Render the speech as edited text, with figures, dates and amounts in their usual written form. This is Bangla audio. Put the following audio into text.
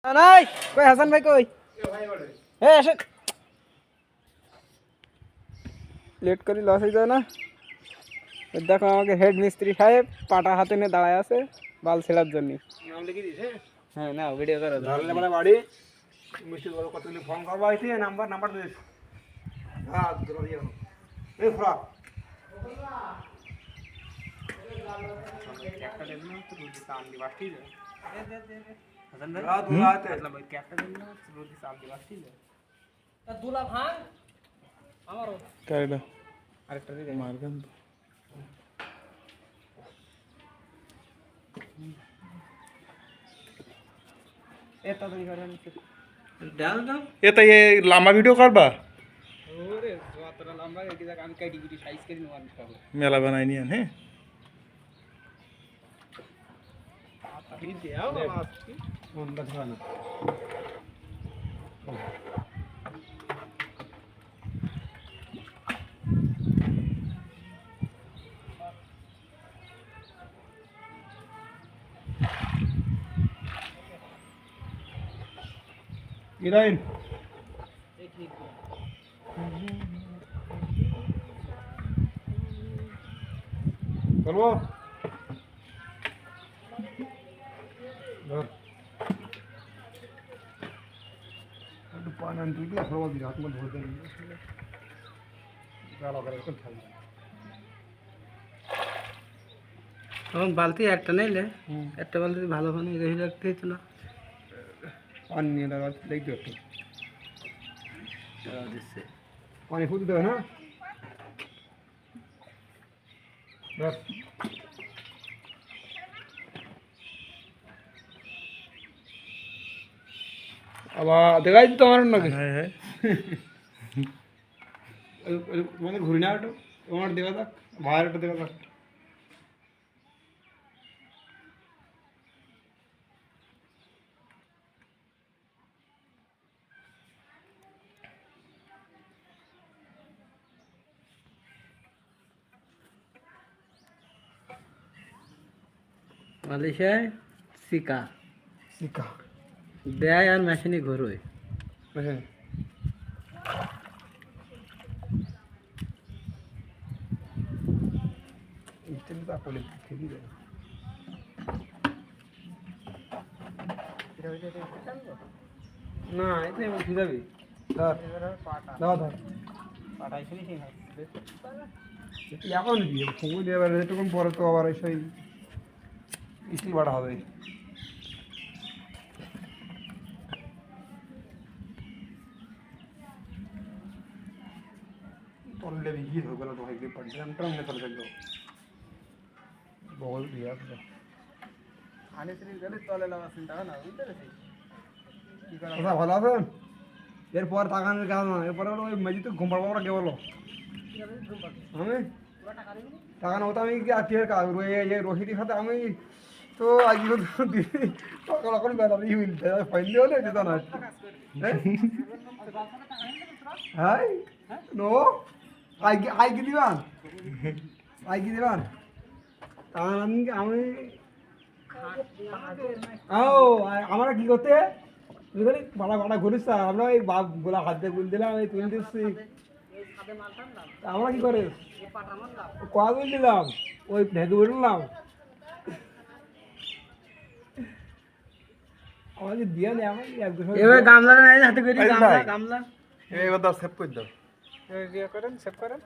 নাই কই হাসান ভাই কই এ আসেন লেট করি লস হয়ে যায় না। দেখো আমাকে হেড মিস্ত্রি সাহেব পাটা হাতে নিয়ে দাঁড়ায় আছে বাল ছেড়ার জন্য। হ্যাঁ না ভিডিও করো ধরলে মানে বাড়ি মিষ্টি বড় কতগুলি ফোন করবো আইছি নাম্বার দিস হ্যাঁ ধরে দিও এই ফ্রক একটা দেন না তো রোজি সাম দি বাস্তি দে দে হাসান ভাই রাত রাত मतलब भाई একটা দেন না তো রোজি সাম দি বাস্তি দে তা দুলা ভাঙ আমারও কাইডা আরেকটা দিই মারগান এটা তো করেন ডাল দাও এটা ये लंबा वीडियो करबा ওরে যতটা লম্বা এই জায়গা আমি কাটি কুটি সাইজ করে নেব আমি সব मेला बनाई नहीं है এই দেও আজকে बंदा खाना गिराइन चलो पानी अंदर की थोड़ा भी हाथ में धो देंगे गाला कर कर खाली তখন বালতি একটা নিলে একটা বালতি ভালো পানি রেখে রাখতে হতো না पानी नहीं लगा देख दो দিচ্ছে पानी खुद दो ना बस अब देखा तो हमारे ना है मैंने घूरना हटो तुम्हारे देखा था बाहर हटो देखा था মালয়েশিয়ায় সিকা सिक्का দেয় আর মেশিনে ঘোরোয় वैसे इतने तो आपको ठीक ही है না এতে উঠে যাবে ধর পাটা দাও ধর পাটাই ফিনিশিং হয় এখন দিয়ে ফুঙ্গু দিয়ে এবার এটুকুন পরে তো আবার সেই স্টিল বাড়া হবে তললে বিঘি হয়ে গেল তো হয় পড় ড্রাম ট্রাম নে চলে গেল বহুত দিয়া আনে শ্রী গেলে তলে লাগা চিন্তা না বুঝতে পেরেছিস কি করা কথা ভালো আছেন এরপর তাকানোর কাজ না এরপরে ওই মেজি তো ঘুম পাড়বো আমরা কে বলো আমি টাকা হতো আমি কি আত্মীয়ের কাজ রশিদির সাথে আমি তো আজ সকাল এখন বেলা দিয়ে মিলতে ফাইন হলে যেত না হ্যাঁ নো আই কি দিবান আমি ও আমরা কি করতে বাড়া বাড়া ঘুরিস আমরা ওই বাপ গোলা হাত দিয়ে গুল দিলাম এই তুলে দিচ্ছি আমরা কি করে কয়া গুল দিলাম ওই ভেদু উঠলাম আমাকে দিয়ে নেই আমার এবার গামলা নাই হাতে করি গামলা গামলা এবার দাও সেভ করে দাও ইয়ে করেন সেভ করেন